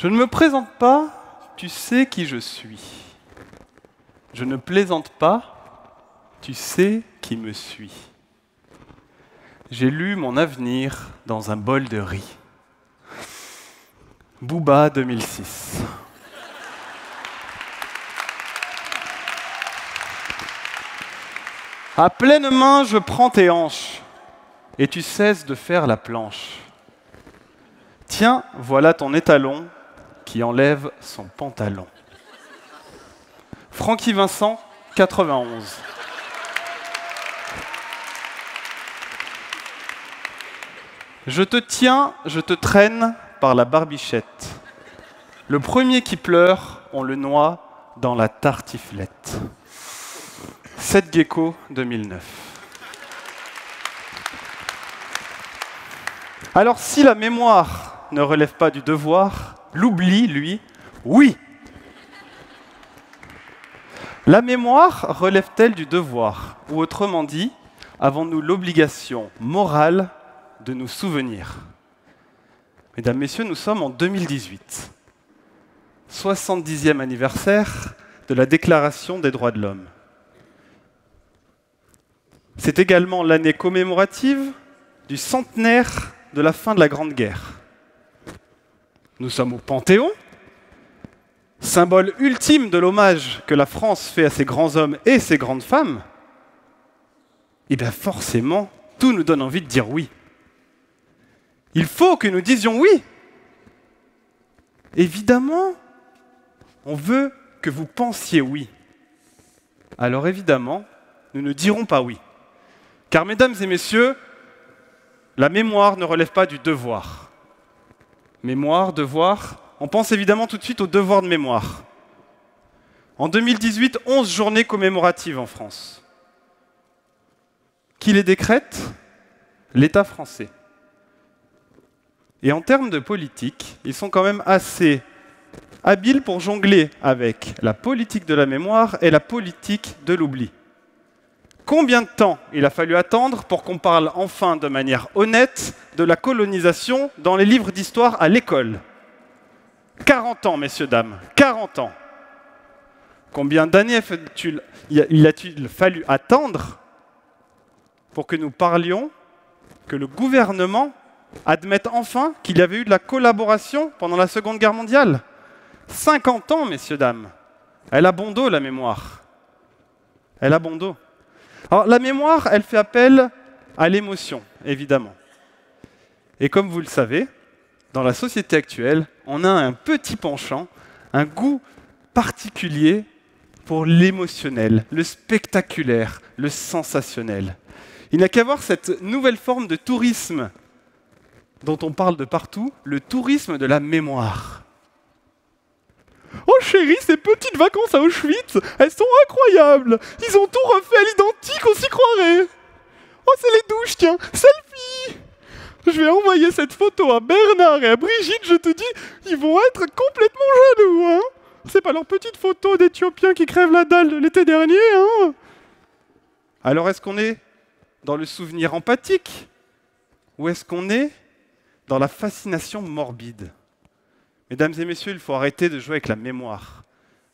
Je ne me présente pas, tu sais qui je suis. Je ne plaisante pas, tu sais qui me suis. J'ai lu mon avenir dans un bol de riz. Booba 2006. À pleine main, je prends tes hanches, et tu cesses de faire la planche. Tiens, voilà ton étalon qui enlève son pantalon. Francky Vincent, 91. Je te tiens, je te traîne par la barbichette. Le premier qui pleure, on le noie dans la tartiflette. Seth Gecko, 2009. Alors si la mémoire ne relève pas du devoir, l'oubli, lui, oui. La mémoire relève-t-elle du devoir? Ou autrement dit, avons-nous l'obligation morale de nous souvenir? Mesdames, Messieurs, nous sommes en 2018, 70e anniversaire de la Déclaration des droits de l'homme. C'est également l'année commémorative du centenaire de la fin de la Grande Guerre. Nous sommes au Panthéon, symbole ultime de l'hommage que la France fait à ses grands hommes et ses grandes femmes. Et bien forcément, tout nous donne envie de dire oui. Il faut que nous disions oui. Évidemment, on veut que vous pensiez oui. Alors évidemment, nous ne dirons pas oui. Car, mesdames et messieurs, la mémoire ne relève pas du devoir. Mémoire, devoir, on pense évidemment tout de suite au devoir de mémoire. En 2018, 11 journées commémoratives en France. Qui les décrète? L'État français. Et en termes de politique, ils sont quand même assez habiles pour jongler avec la politique de la mémoire et la politique de l'oubli. Combien de temps il a fallu attendre pour qu'on parle enfin de manière honnête de la colonisation dans les livres d'histoire à l'école? 40 ans, messieurs, dames, 40 ans. Combien d'années a-t-il fallu attendre pour que nous parlions, que le gouvernement admette enfin qu'il y avait eu de la collaboration pendant la Seconde Guerre mondiale? 50 ans, messieurs, dames. Elle a bon dos, la mémoire. Elle a bon dos. Alors, la mémoire, elle fait appel à l'émotion, évidemment. Et comme vous le savez, dans la société actuelle, on a un petit penchant, un goût particulier pour l'émotionnel, le spectaculaire, le sensationnel. Il n'y a qu'à voir cette nouvelle forme de tourisme dont on parle de partout, le tourisme de la mémoire. Oh chérie, ces petites vacances à Auschwitz, elles sont incroyables. Ils ont tout refait à l'identique, on s'y croirait. Oh, c'est les douches, tiens, selfie. Je vais envoyer cette photo à Bernard et à Brigitte, je te dis, ils vont être complètement jaloux, hein. C'est pas leur petite photo d'Éthiopiens qui crèvent la dalle de l'été dernier, hein. Alors est-ce qu'on est dans le souvenir empathique? Ou est-ce qu'on est dans la fascination morbide? Mesdames et messieurs, il faut arrêter de jouer avec la mémoire.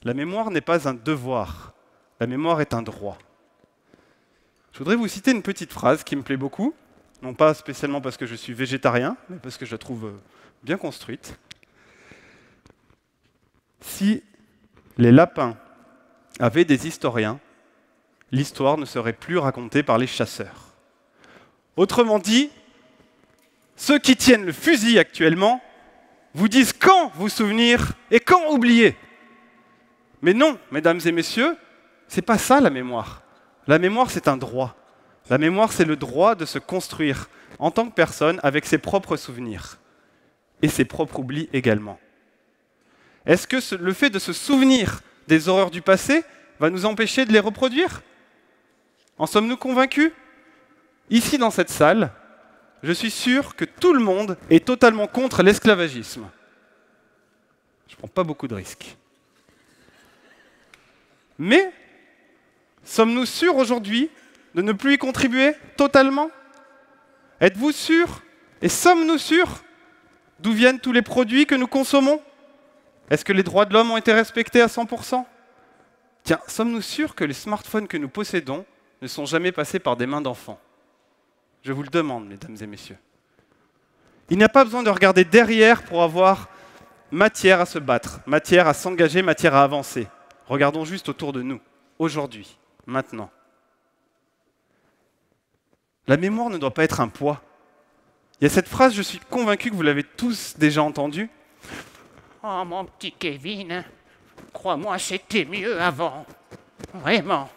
La mémoire n'est pas un devoir. La mémoire est un droit. Je voudrais vous citer une petite phrase qui me plaît beaucoup, non pas spécialement parce que je suis végétarien, mais parce que je la trouve bien construite. Si les lapins avaient des historiens, l'histoire ne serait plus racontée par les chasseurs. Autrement dit, ceux qui tiennent le fusil actuellement vous disent quand vous souvenir et quand oublier. Mais non, mesdames et messieurs, c'est pas ça la mémoire. La mémoire, c'est un droit. La mémoire, c'est le droit de se construire en tant que personne avec ses propres souvenirs et ses propres oublis également. Est-ce que le fait de se souvenir des horreurs du passé va nous empêcher de les reproduire? En sommes-nous convaincus? Ici, dans cette salle, je suis sûr que tout le monde est totalement contre l'esclavagisme. Je ne prends pas beaucoup de risques. Mais, sommes-nous sûrs aujourd'hui de ne plus y contribuer totalement? Êtes-vous sûrs? Et sommes-nous sûrs d'où viennent tous les produits que nous consommons? Est-ce que les droits de l'homme ont été respectés à 100%? Tiens, sommes-nous sûrs que les smartphones que nous possédons ne sont jamais passés par des mains d'enfants? Je vous le demande, mesdames et messieurs. Il n'y a pas besoin de regarder derrière pour avoir matière à se battre, matière à s'engager, matière à avancer. Regardons juste autour de nous, aujourd'hui, maintenant. La mémoire ne doit pas être un poids. Il y a cette phrase, je suis convaincu que vous l'avez tous déjà entendue. Oh, mon petit Kevin, crois-moi, c'était mieux avant. Vraiment.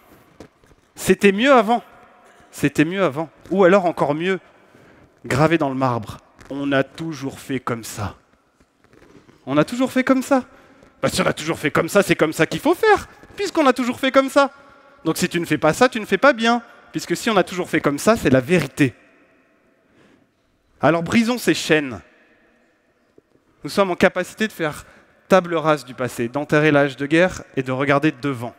C'était mieux avant. C'était mieux avant. Ou alors encore mieux, gravé dans le marbre. On a toujours fait comme ça. On a toujours fait comme ça. Bah, si on a toujours fait comme ça, c'est comme ça qu'il faut faire, puisqu'on a toujours fait comme ça. Donc si tu ne fais pas ça, tu ne fais pas bien, puisque si on a toujours fait comme ça, c'est la vérité. Alors brisons ces chaînes. Nous sommes en capacité de faire table rase du passé, d'enterrer l'âge de guerre et de regarder devant.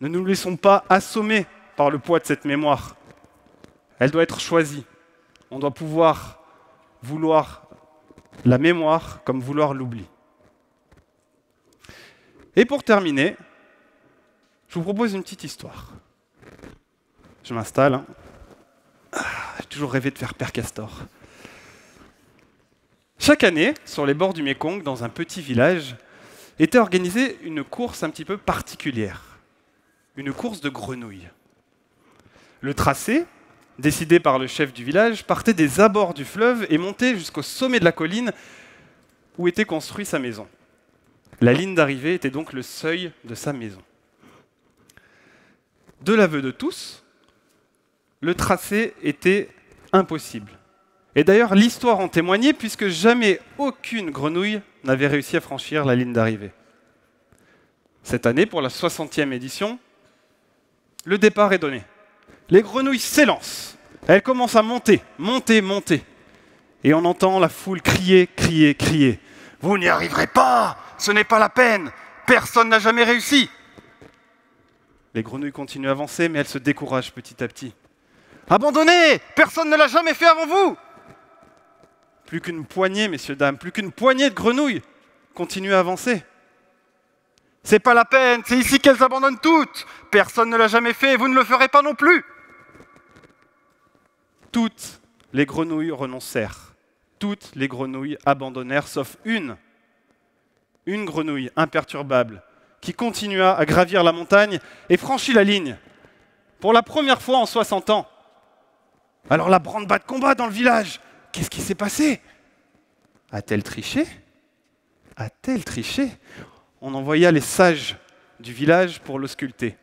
Ne nous laissons pas assommer par le poids de cette mémoire. Elle doit être choisie. On doit pouvoir vouloir la mémoire comme vouloir l'oubli. Et pour terminer, je vous propose une petite histoire. Je m'installe. J'ai toujours rêvé de faire Père Castor. Chaque année, sur les bords du Mékong, dans un petit village, était organisée une course un petit peu particulière. Une course de grenouilles. Le tracé, décidé par le chef du village, partait des abords du fleuve et montait jusqu'au sommet de la colline où était construite sa maison. La ligne d'arrivée était donc le seuil de sa maison. De l'aveu de tous, le tracé était impossible. Et d'ailleurs, l'histoire en témoignait puisque jamais aucune grenouille n'avait réussi à franchir la ligne d'arrivée. Cette année, pour la 60e édition, le départ est donné. Les grenouilles s'élancent. Elles commencent à monter, monter, monter. Et on entend la foule crier, crier, crier. « Vous n'y arriverez pas! Ce n'est pas la peine! Personne n'a jamais réussi !» Les grenouilles continuent à avancer, mais elles se découragent petit à petit. « Abandonnez! Personne ne l'a jamais fait avant vous !» Plus qu'une poignée, messieurs, dames, plus qu'une poignée de grenouilles continuent à avancer. « C'est pas la peine, c'est ici qu'elles abandonnent toutes! Personne ne l'a jamais fait et vous ne le ferez pas non plus !» Toutes les grenouilles renoncèrent. Toutes les grenouilles abandonnèrent, sauf une grenouille imperturbable, qui continua à gravir la montagne et franchit la ligne, pour la première fois en 60 ans. Alors la branle-bas de combat dans le village. Qu'est-ce qui s'est passé? A-t-elle triché? A-t-elle triché? On envoya les sages du village pour l'ausculter.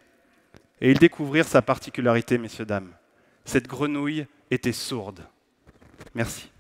Et ils découvrirent sa particularité, messieurs, dames. Cette grenouille était sourde. Merci.